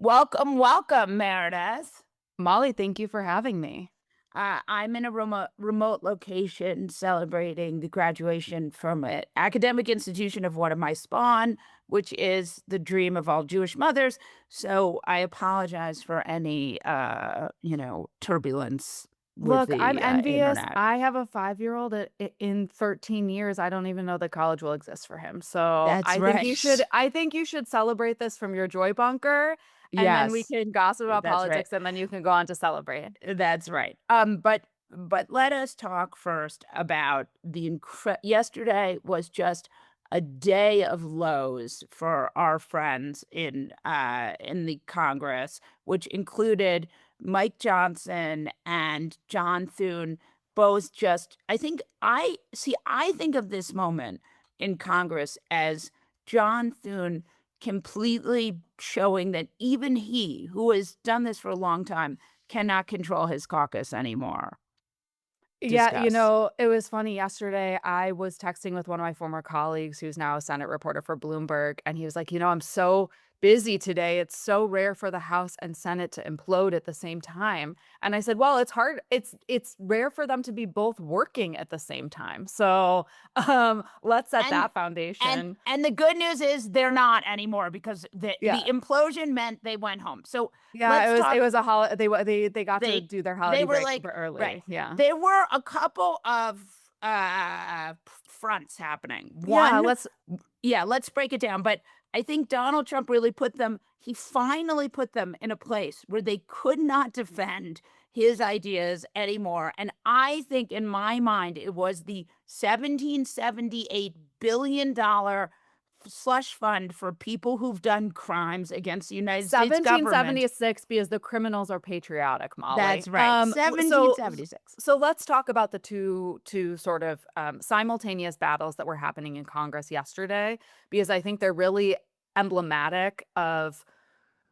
Welcome, welcome, Meredith. Molly, thank you for having me. I'm in a remote location celebrating the graduation from an academic institution of one of my spawn, which is the dream of all Jewish mothers. So I apologize for any, turbulence with Look, I'm the envious. internet. I have a 5-year-old. In 13 years, I don't even know that college will exist for him. So That's I think you should. right. I think you should celebrate this from your joy bunker, and then we Yes, can gossip about that's right. politics, and then you can go on to celebrate. That's right. But let us talk first about yesterday was just a day of lows for our friends in the Congress, which included Mike Johnson and John Thune, both just I think of this moment in Congress as John Thune completely showing that even he, who has done this for a long time, cannot control his caucus anymore. Yeah, Discuss. it was funny yesterday. I was texting with one of my former colleagues who's now a Senate reporter for Bloomberg, and he was like, I'm so busy today. It's so rare for the House and Senate to implode at the same time. And I said, well, it's hard. It's rare for them to be both working at the same time. So let's set And that foundation. and the good news is they're not anymore because the Yeah. implosion meant they went home. So Yeah, let's it talk. was a holiday. They got to They do their they holiday were break like right. early. Yeah. There were a couple of fronts happening. Yeah, One, yeah, let's break it down. But I think Donald Trump really he finally put them in a place where they could not defend his ideas anymore. And I think in my mind, it was the $1778 billion slush fund for people who've done crimes against the United States government. 1776 because the criminals are patriotic, That's Molly. right. So 1776. let's talk about the two sort of simultaneous battles that were happening in Congress yesterday, because I think they're really emblematic of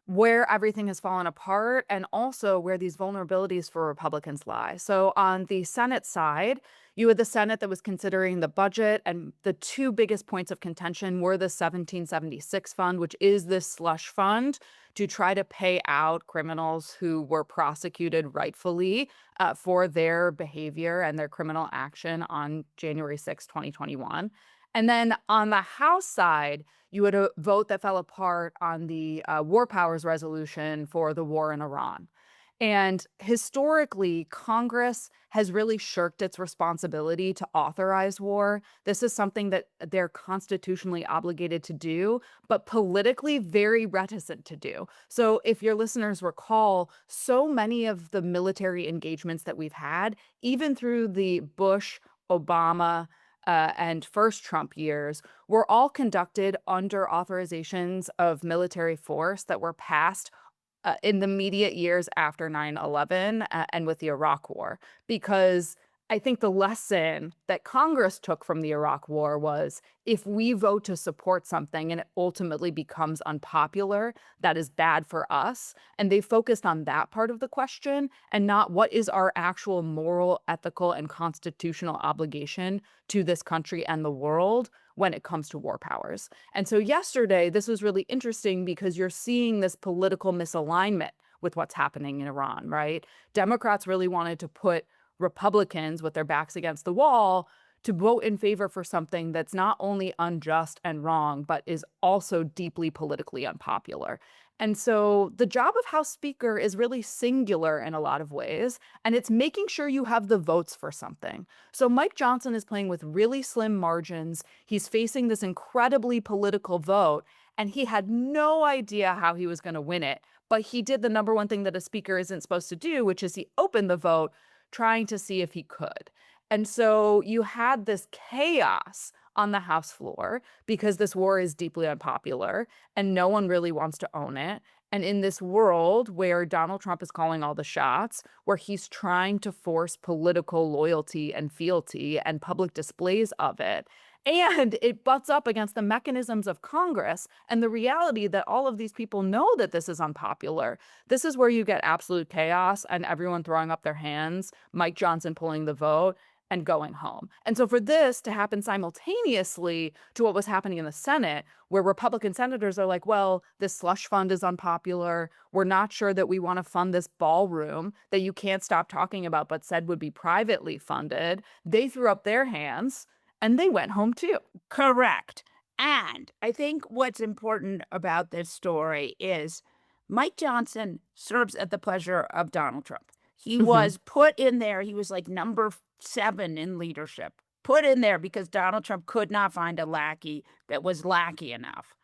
where everything has fallen apart and also where these vulnerabilities for Republicans lie. So on the Senate side, you had the Senate that was considering the budget, and the two biggest points of contention were the 1776 fund, which is this slush fund to try to pay out criminals who were prosecuted rightfully for their behavior and their criminal action on January 6, 2021. And then on the House side, you had a vote that fell apart on the war powers resolution for the war in Iran. And historically, Congress has really shirked its responsibility to authorize war. This is something that they're constitutionally obligated to do, but politically very reticent to do. So, if your listeners recall, so many of the military engagements that we've had, even through the Bush, Obama, and first Trump years, were all conducted under authorizations of military force that were passed in the immediate years after 9/11 and with the Iraq War. Because I think the lesson that Congress took from the Iraq War was if we vote to support something and it ultimately becomes unpopular, that is bad for us. And they focused on that part of the question and not what is our actual moral, ethical, and constitutional obligation to this country and the world when it comes to war powers. And so yesterday, this was really interesting because you're seeing this political misalignment with what's happening in Iran, right? Democrats really wanted to put Republicans with their backs against the wall to vote in favor for something that's not only unjust and wrong, but is also deeply politically unpopular. And so the job of House Speaker is really singular in a lot of ways, and it's making sure you have the votes for something. So Mike Johnson is playing with really slim margins. He's facing this incredibly political vote, and he had no idea how he was going to win it. But he did the number one thing that a speaker isn't supposed to do, which is he opened the vote trying to see if he could. And so you had this chaos on the House floor because this war is deeply unpopular and no one really wants to own it. And in this world where Donald Trump is calling all the shots, where he's trying to force political loyalty and fealty and public displays of it, and it butts up against the mechanisms of Congress and the reality that all of these people know that this is unpopular. This is where you get absolute chaos and everyone throwing up their hands, Mike Johnson pulling the vote, and going home. And so for this to happen simultaneously to what was happening in the Senate, where Republican senators are like, well, this slush fund is unpopular. We're not sure that we want to fund this ballroom that you can't stop talking about, but said would be privately funded. They threw up their hands and they went home too. Correct. And I think what's important about this story is Mike Johnson serves at the pleasure of Donald Trump. He Mhm. was put in there. He was like number 7 in leadership, put in there because Donald Trump could not find a lackey that was lackey enough.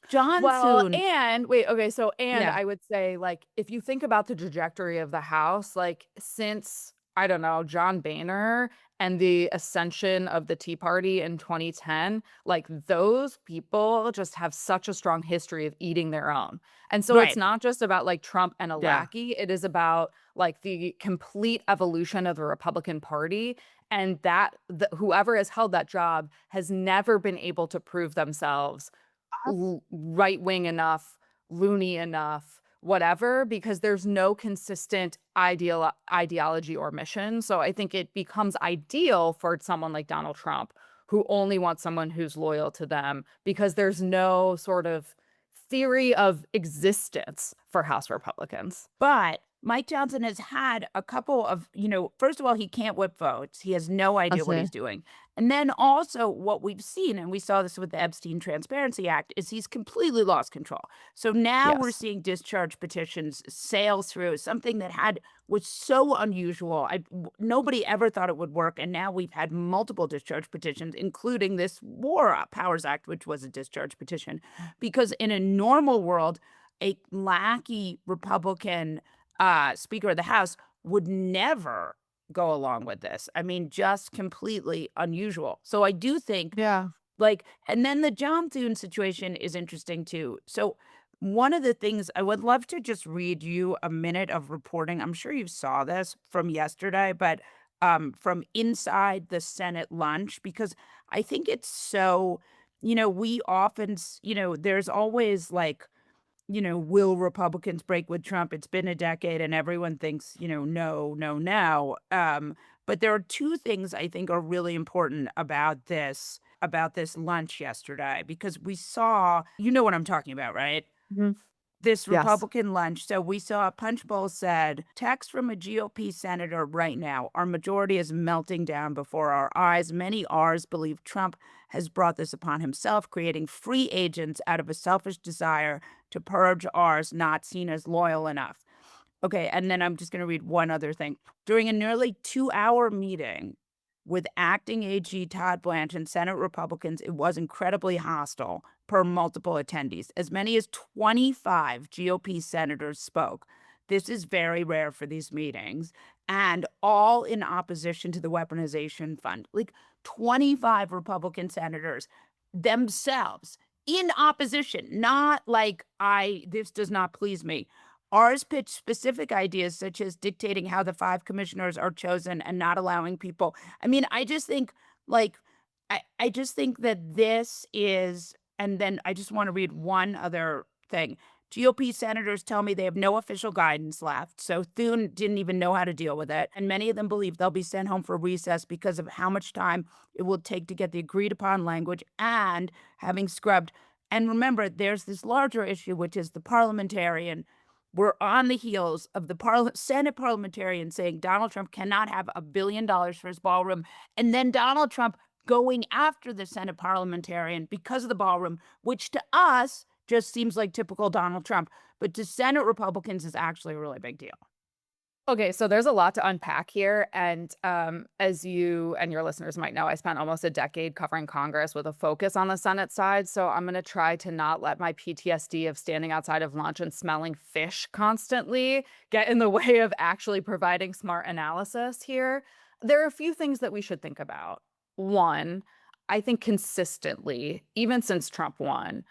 John Well, Thune, and wait, okay, so and yeah, I would say, like, if you think about the trajectory of the House, like, since, I don't know, John Boehner and the ascension of the Tea Party in 2010, like, those people just have such a strong history of eating their own. And so it's right, not just about, like, Trump and a yeah. lackey, it is about, like, the complete evolution of the Republican Party, and that the whoever has held that job has never been able to prove themselves right wing enough, loony enough, whatever, because there's no consistent ideology or mission. So I think it becomes ideal for someone like Donald Trump, who only wants someone who's loyal to them, because there's no sort of theory of existence for House Republicans. But Mike Johnson has had a couple of, first of all, he can't whip votes. He has no I idea what see. he's doing. And then also what we've seen, and we saw this with the Epstein Transparency Act, is he's completely lost control. So now we're Yes. seeing discharge petitions sail through something that was so unusual. Nobody ever thought it would work. And now we've had multiple discharge petitions, including this War Powers Act, which was a discharge petition. Because in a normal world, a lackey Republican Speaker of the House would never go along with this. I mean, just completely unusual. So I do think Yeah. and then the John Thune situation is interesting too. So one of the things I would love to just read you a minute of reporting. I'm sure you saw this from yesterday, but from inside the Senate lunch, because I think it's so, we often, there's always like, will Republicans break with Trump? It's been a decade and everyone thinks, no, no, no. But there are two things I think are really important about this lunch yesterday because we saw, you know what I'm talking about, right? Mhm. This Yes. Republican lunch. So we saw a punch bowl said, text from a GOP senator right now. Our majority is melting down before our eyes. Many R's believe Trump has brought this upon himself, creating free agents out of a selfish desire to purge R's not seen as loyal enough. Okay, and then I'm just gonna read one other thing. During a nearly 2-hour meeting with acting AG Todd Blanche and Senate Republicans, it was incredibly hostile per multiple attendees. As many as 25 GOP senators spoke. This is very rare for these meetings, and all in opposition to the weaponization fund. Like 25 Republican senators themselves in opposition, not like this does not please me. Ours pitched specific ideas such as dictating how the 5 commissioners are chosen and not allowing people. I mean, I just think, like, I just think that this is and then I just wanna read one other thing. GOP senators tell me they have no official guidance left, so Thune didn't even know how to deal with it, and many of them believe they'll be sent home for recess because of how much time it will take to get the agreed upon language and having scrubbed and remember, there's this larger issue, which is the parliamentarian we're on the heels of the Senate parliamentarian saying Donald Trump cannot have $1 billion for his ballroom, and then Donald Trump going after the Senate parliamentarian because of the ballroom, which to us just seems like typical Donald Trump, but to Senate Republicans is actually a really big deal. Okay, so there's a lot to unpack here, and, as you and your listeners might know, I spent almost a decade covering Congress with a focus on the Senate side, so I'm gonna try to not let my PTSD of standing outside of lunch and smelling fish constantly get in the way of actually providing smart analysis here. There are a few things that we should think about. One, I think consistently, even since Trump won,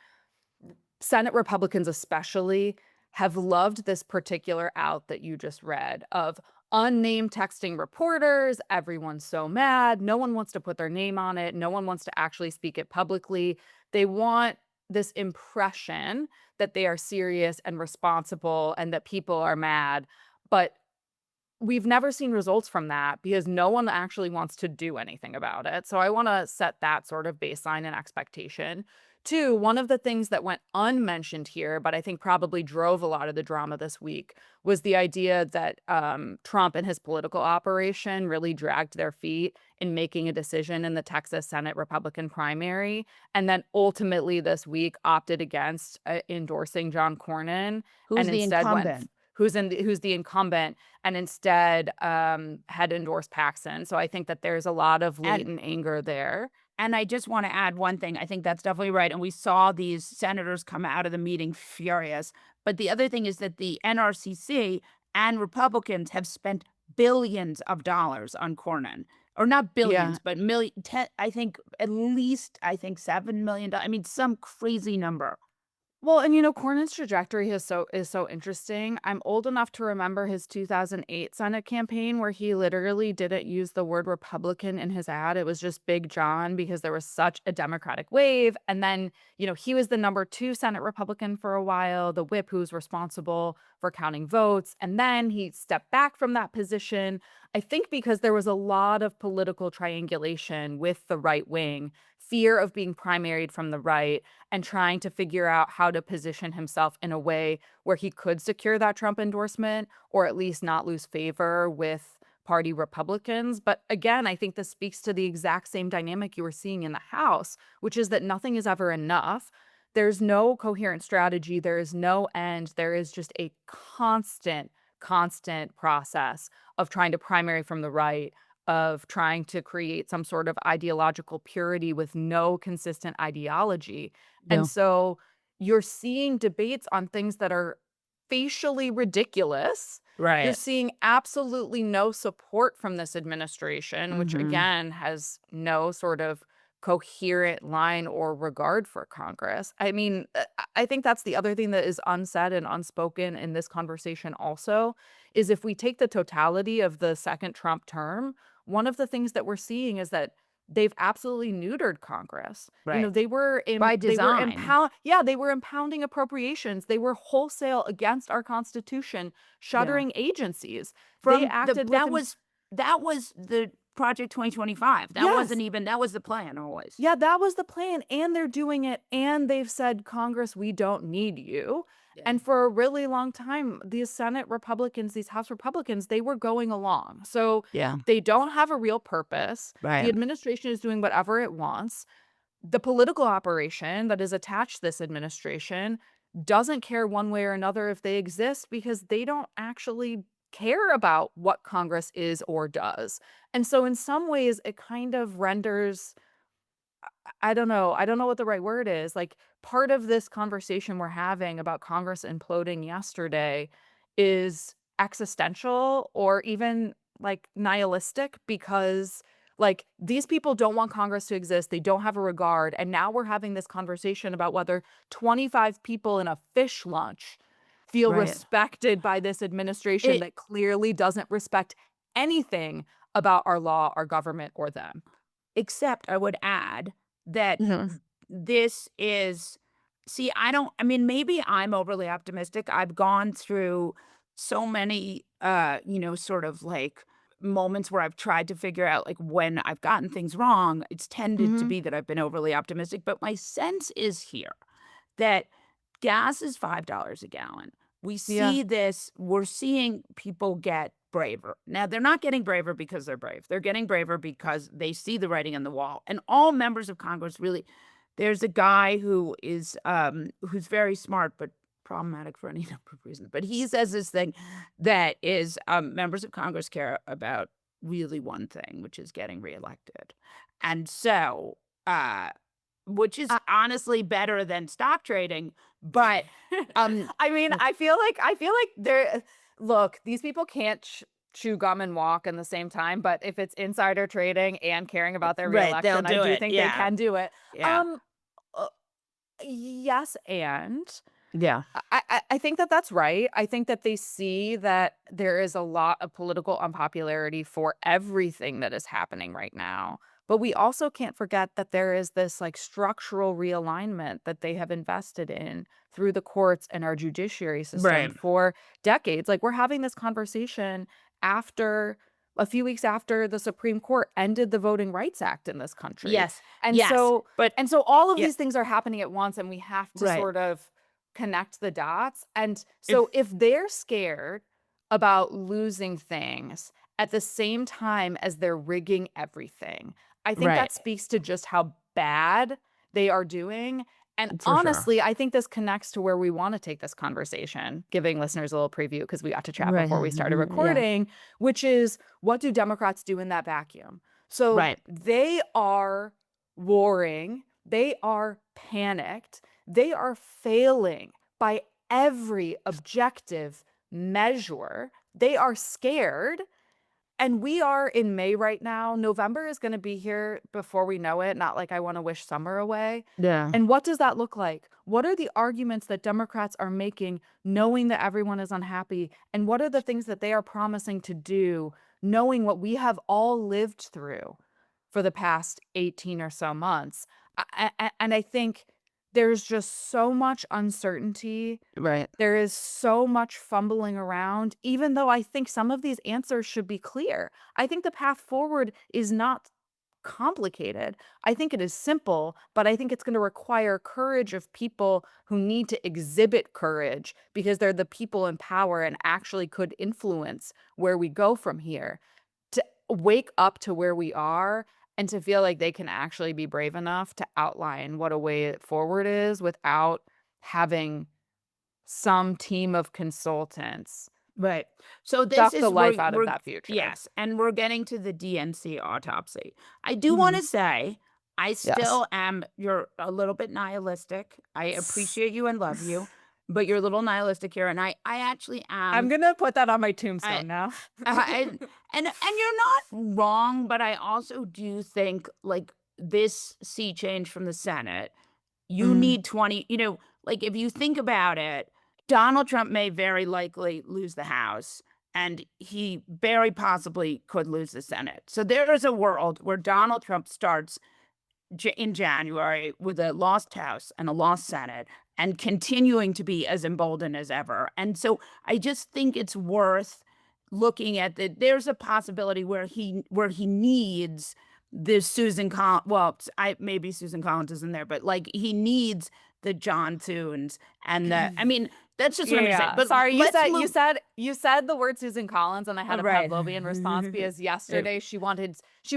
Senate Republicans especially have loved this particular out that you just read of unnamed texting reporters. Everyone's so mad. No one wants to put their name on it. No one wants to actually speak it publicly. They want this impression that they are serious and responsible and that people are mad. But we've never seen results from that because no one actually wants to do anything about it. So I want to set that sort of baseline and expectation. Two, one of the things that went unmentioned here, but I think probably drove a lot of the drama this week, was the idea that Trump and his political operation really dragged their feet in making a decision in the Texas Senate Republican primary, and then ultimately this week opted against endorsing John Cornyn, Who's and the instead incumbent? who's the incumbent, and instead had endorsed Paxson. So I think that there's a lot of And latent anger there. I just wanna add one thing, I think that's definitely right, and we saw these senators come out of the meeting furious, but the other thing is that the NRCC and Republicans have spent billions of dollars on Cornyn, or not billions, Yeah. but million ten I think at least, I think $7 million, I mean, some crazy number. Well, and Cornyn's trajectory is so interesting. I'm old enough to remember his 2008 Senate campaign where he literally didn't use the word Republican in his ad. It was just Big John because there was such a Democratic wave. And then, he was the number two Senate Republican for a while, the whip who was responsible for counting votes. And then he stepped back from that position. I think because there was a lot of political triangulation with the right wing, fear of being primaried from the right and trying to figure out how to position himself in a way where he could secure that Trump endorsement or at least not lose favor with party Republicans. But again, I think this speaks to the exact same dynamic you were seeing in the House, which is that nothing is ever enough. There's no coherent strategy, there is no end, there is just a constant process of trying to primary from the right, of trying to create some sort of ideological purity with no consistent ideology. Yeah. And so you're seeing debates on things that are facially ridiculous. You're Right. seeing absolutely no support from this administration, which Mhm. again has no sort of coherent line or regard for Congress. I mean, I think that's the other thing that is unsaid and unspoken in this conversation also is if we take the totality of the second Trump term, one of the things that we're seeing is that they've absolutely neutered Congress. Right. By They were design. they were impounding appropriations. They were wholesale against our Constitution, Yeah. shuttering agencies. They From the acted with that was the Project 2025. That wasn't yes. even that was the plan always. Yeah, that was the plan, and they're doing it, and they've said, "Congress, we don't need you." Yeah. And for a really long time, these Senate Republicans, these House Republicans, they were going along. So Yeah. they don't have a real purpose. The Right. administration is doing whatever it wants. The political operation that is attached to this administration doesn't care one way or another if they exist because they don't actually care about what Congress is or does. And so in some ways, it kind of renders I don't know what the right word is, like, part of this conversation we're having about Congress imploding yesterday is existential or even, like, nihilistic because, like, these people don't want Congress to exist, they don't have a regard, and now we're having this conversation about whether 25 people in a fish lunch feel Right. respected by this administration It that clearly doesn't respect anything about our law, our government, or them. Except I would add that Mhm. this is see, I mean, maybe I'm overly optimistic. I've gone through so many, sort of like moments where I've tried to figure out like when I've gotten things wrong. It's tended to Mhm. be that I've been overly optimistic, but my sense is here that gas is $5 a gallon. Yeah. We're seeing people get braver. Now, they're not getting braver because they're brave. They're getting braver because they see the writing on the wall. And all members of Congress really there's a guy who's very smart but problematic for any number of reasons. But he says this thing that is members of Congress care about really one thing, which is getting reelected. And so uh which is I honestly better than stock trading, but, um I mean, I feel like there look, these people can't chew gum and walk in the same time, but if it's insider trading and caring about their right, they'll reelection, I do do it, think they yeah, can do it. yeah, Um, uh, yes, and yeah, I think that that's right. I think that they see that there is a lot of political unpopularity for everything that is happening right now. But we also can't forget that there is this like structural realignment that they have invested in through the courts and our judiciary system right, for decades. Like we're having this conversation after a few weeks after the Supreme Court ended the Voting Rights Act in this country. Yes. And Yes. so But and so all of yeah, these things are happening at once, and we have to right. sort of connect the dots. And so If if they're scared about losing things at the same time as they're rigging everything, I think right, that speaks to just how bad they are doing. And for sure. honestly, I think this connects to where we want to take this conversation, giving listeners a little preview because we got to chat Right. before we started Yeah. recording, which is what do Democrats do in that vacuum? So Right. they are warring, they are panicked, they are failing by every objective measure. They are scared, and we are in May right now. November is gonna be here before we know it, not like I wanna wish summer away. Yeah. And what does that look like? What are the arguments that Democrats are making knowing that everyone is unhappy? And what are the things that they are promising to do knowing what we have all lived through for the past 18 or so months? And I think there's just so much uncertainty, Right. there is so much fumbling around, even though I think some of these answers should be clear. I think the path forward is not complicated. I think it is simple, but I think it's going to require courage of people who need to exhibit courage because they're the people in power and actually could influence where we go from here. To wake up to where we are and to feel like they can actually be brave enough to outline what a way forward is without having some team of consultants Right. So this suck the is life out of we're that future. yes, and we're getting to the DNC autopsy. I do want Mhm. to say I Yes. still am you're a little bit nihilistic. I appreciate you and love you, but you're a little nihilistic here, and I actually I'm am. gonna put that on my I tombstone now. and you're not wrong, but I also do think like this sea change from the Senate, you Mm. need 20, like if you think about it, Donald Trump may very likely lose the House and he very possibly could lose the Senate. So there is a world where Donald Trump starts in January with a lost House and a lost Senate and continuing to be as emboldened as ever. And so I just think it's worth looking at there's a possibility where he needs this Susan Collins. Well, I maybe Susan Collins isn't there, but like he needs the John Tunes and I mean, that's just what I'm gonna say. Yeah. But Sorry, you let's said you move. said you said the word Susan Collins, and I had a Right. Pavlovian response because It- yesterday she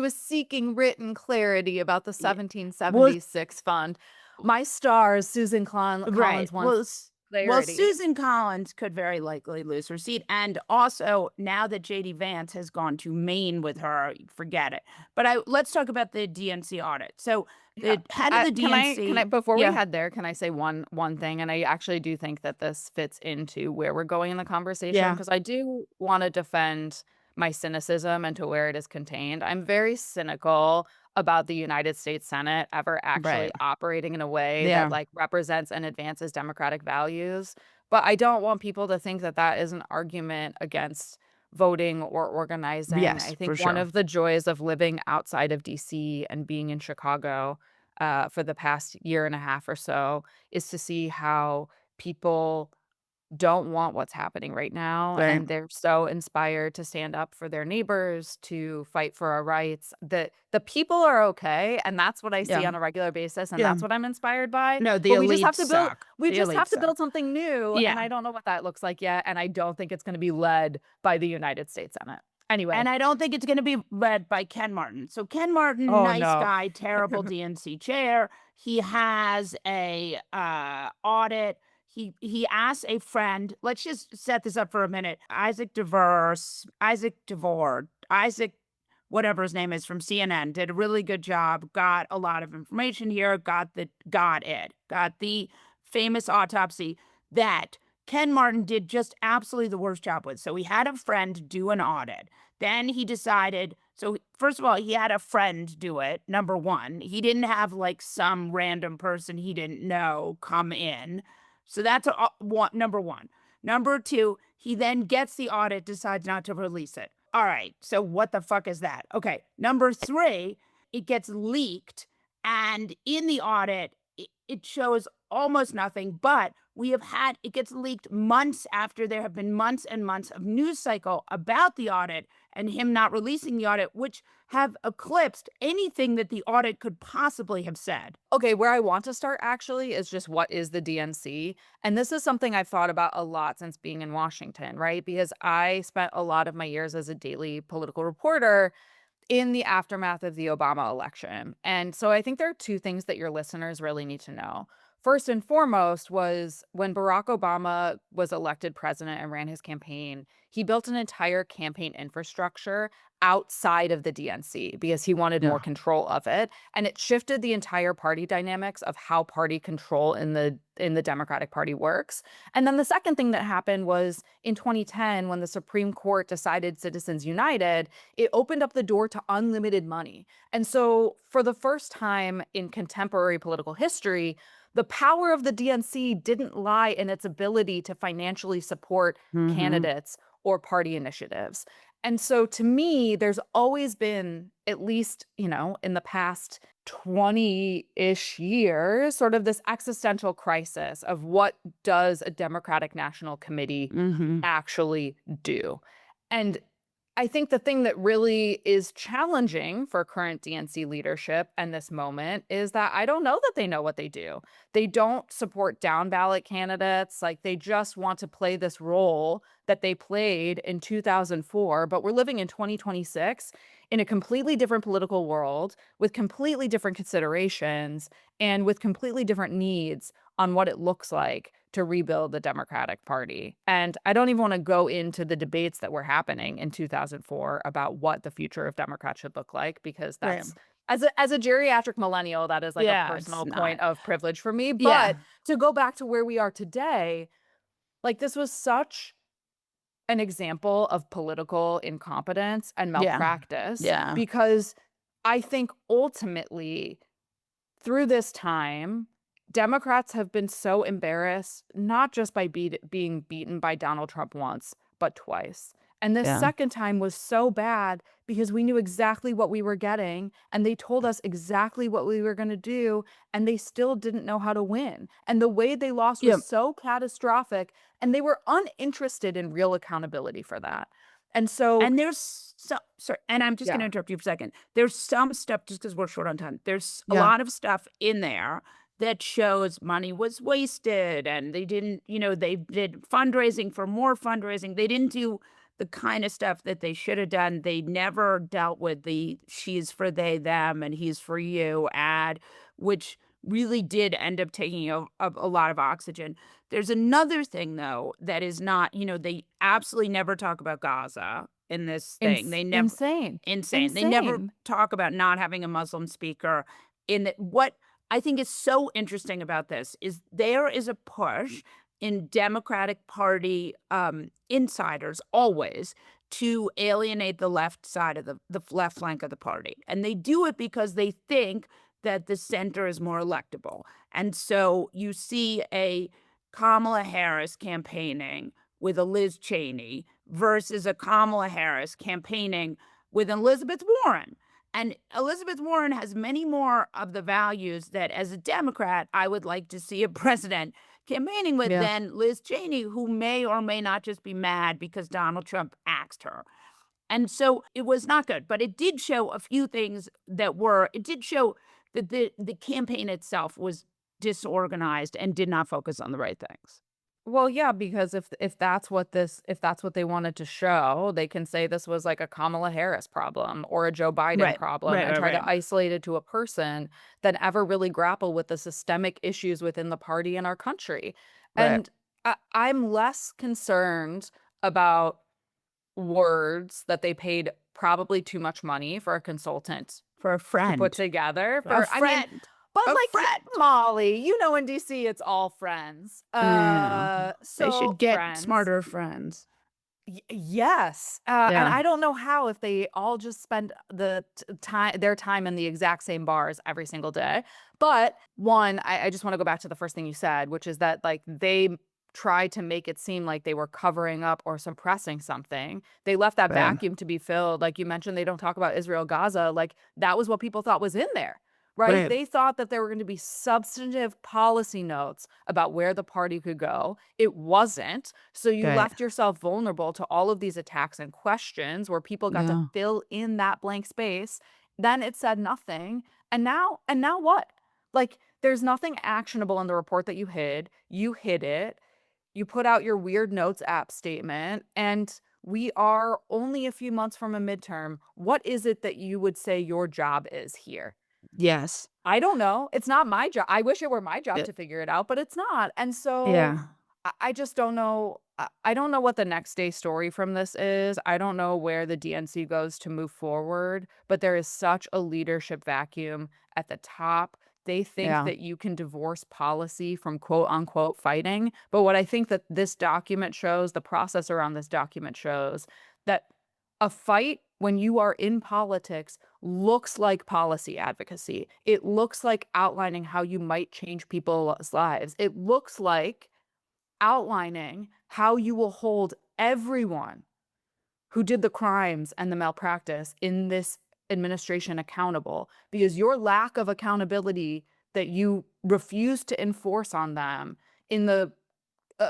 was seeking written clarity about the yeah. Well, 1776 fund. My stars, right. Collins wants Well, clarity. Susan Collins could very likely lose her seat, and also now that JD Vance has gone to Maine with her, forget it. But let's talk about the DNC audit. So Yeah. the head of the Can I DNC, before we yeah, head there, can I say one thing? And I actually do think that this fits into where we're going in the conversation yeah, because I do want to defend my cynicism and to where it is contained. I'm very cynical about the United States Senate ever actually right, operating in a way that yeah, like represents and advances democratic values. But I don't want people to think that that is an argument against voting or organizing. I yes, think for one sure. of the joys of living outside of DC and being in Chicago for the past year and a half or so is to see how people don't want what's happening right now, Right, and they're so inspired to stand up for their neighbors, to fight for our rights. The people are okay, and that's what I see yeah, on a regular basis, and yeah. that's what I'm inspired by. No, the But we just elites have to build suck. we The just have elites to suck. build something new, and Yeah. I don't know what that looks like yet, and I don't think it's gonna be led by the United States Senate. Anyway. And I don't think it's going to be led by Ken Martin. So Ken Martin, Oh, nice no. guy, terrible DNC chair. He has a audit. He asked a friend. Let's just set this up for a minute. Isaac DeVore, Isaac, whatever his name is from CNN, did a really good job. Got a lot of information here. Got the famous autopsy that Ken Martin did just absolutely the worst job with. So he had a friend do an audit. Then he decided, so first of all, he had a friend do it. Number one, he didn't have like some random person he didn't know come in. So that's number one. Number two, he then gets the audit, decides not to release it. All right. So what the fuck is that? Okay. Number three, it gets leaked. And in the audit, it shows almost nothing. But We have had it gets leaked months after there have been months and months of news cycle about the audit and him not releasing the audit, which have eclipsed anything that the audit could possibly have said. Okay, where I want to start actually is just what is the DNC? And this is something I've thought about a lot since being in Washington, right? Because I spent a lot of my years as a daily political reporter in the aftermath of the Obama election. And so I think there are two things that your listeners really need to know. First and foremost was when Barack Obama was elected president and ran his campaign, he built an entire campaign infrastructure outside of the DNC because he wanted more Yeah. control of it, and it shifted the entire party dynamics of how party control in the Democratic Party works. And then the second thing that happened was in 2010 when the Supreme Court decided Citizens United, it opened up the door to unlimited money. And so for the first time in contemporary political history, the power of the DNC didn't lie in its ability to financially support Mhm. candidates or party initiatives. And so to me, there's always been, at least, in the past 20-ish years, sort of this existential crisis of what does a Democratic National Committee Mhm. actually do? And I think the thing that really is challenging for current DNC leadership and this moment is that I don't know that they know what they do. They don't support down ballot candidates. Like they just want to play this role that they played in 2004. But we're living in 2026 in a completely different political world with completely different considerations and with completely different needs on what it looks like to rebuild the Democratic Party. And I don't even want to go into the debates that were happening in 2004 about what the future of Democrats should look like, because Right. that's as a geriatric millennial, that is like a Yeah, it's personal point not. of privilege for me. But Yeah. to go back to where we are today, like this was such an example of political incompetence and Yeah. malpractice Yeah. because I think ultimately through this time, Democrats have been so embarrassed, not just by being beaten by Donald Trump once, but twice. And this Yeah. second time was so bad because we knew exactly what we were getting and they told us exactly what we were going to do and they still didn't know how to win. And the way they lost Yeah. was so catastrophic and they were uninterested in real accountability for that. And so, And there's so sorry, and I'm just gonna yeah. interrupt you for a second. There's some stuff just because 'cause we're short on time. There's a Yeah. lot of stuff in there that shows money was wasted and they didn't, they did fundraising for more fundraising. They didn't do the kind of stuff that they should have done. They never dealt with the "she's for they, them, and he's for you" ad, which really did end up taking a lot of oxygen. There's another thing though that is not, they absolutely never talk about Gaza in this thing. They never Insane. insane. They never Insane. talk about not having a Muslim speaker in it. What I think is so interesting about this is there is a push in Democratic Party insiders always to alienate the left side of the left flank of the party. And they do it because they think that the center is more electable. And so you see a Kamala Harris campaigning with a Liz Cheney versus a Kamala Harris campaigning with Elizabeth Warren. And Elizabeth Warren has many more of the values that, as a Democrat, I would like to see a president campaigning with Yeah. than Liz Cheney, who may or may not just be mad because Donald Trump axed her. And so it was not good, but it did show a few things it did show that the campaign itself was disorganized and did not focus on the right things. Well, yeah, because if that's what they wanted to show, they can say this was like a Kamala Harris problem or a Joe Biden Right. problem Right, and right, try right. to isolate it to a person than ever really grapple with the systemic issues within the party and our country. Right. And I'm less concerned about words that they paid probably too much money for a consultant For a to put friend. together A for, I mean, friend. but A like friend. Molly, in DC it's all friends. Yeah. They So should get friends. smarter friends. Yes, and Yeah. I don't know how if they all just spend their time in the exact same bars every single day. But one, I just want to go back to the first thing you said, which is that like they tried to make it seem like they were covering up or suppressing something. They left that Right. vacuum to be filled. Like you mentioned, they don't talk about Israel Gaza. Like that was what people thought was in there. right? Right. They thought that there were going to be substantive policy notes about where the party could go. It wasn't. So you Right. left yourself vulnerable to all of these attacks and questions where people got to Yeah. fill in that blank space. Then it said nothing. And now what? Like, there's nothing actionable in the report that you hid. You hid it. You put out your weird notes app statement, and we are only a few months from a midterm. What is it that you would say your job is here? Yes. I don't know. It's not my job. I wish it were my job Uh, to figure it out, but it's not. And so yeah. I just don't know. I don't know what the next day story from this is. I don't know where the DNC goes to move forward, but there is such a leadership vacuum at the top. They think Yeah. that you can divorce policy from quote unquote fighting. But what I think that this document shows, the process around this document shows that a fight when you are in politics looks like policy advocacy. It looks like outlining how you might change people's lives. It looks like outlining how you will hold everyone who did the crimes and the malpractice in this administration accountable, because your lack of accountability that you refuse to enforce on them in the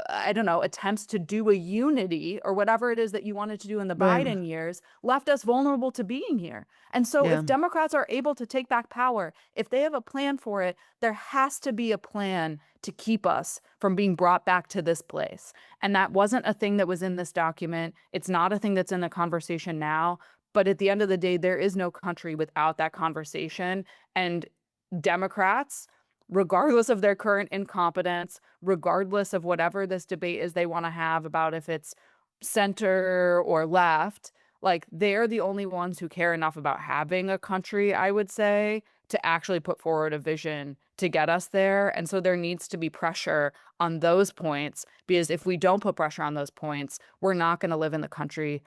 I don't know, attempts to do a unity or whatever it is that you wanted to do in the Right. Biden years left us vulnerable to being here. And so Yeah. if Democrats are able to take back power, if they have a plan for it, there has to be a plan to keep us from being brought back to this place. And that wasn't a thing that was in this document. It's not a thing that's in the conversation now. But at the end of the day, there is no country without that conversation. And Democrats, regardless of their current incompetence, regardless of whatever this debate is they want to have about if it's center or left, like they're the only ones who care enough about having a country, I would say, to actually put forward a vision to get us there. And so there needs to be pressure on those points, because if we don't put pressure on those points, we're not going to live in the country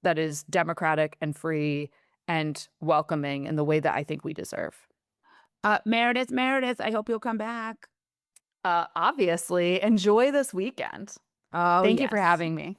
that is democratic and free and welcoming in the way that I think we deserve. Meredith, I hope you'll come back. Obviously, enjoy this weekend. Oh, Thank you for yes. having me.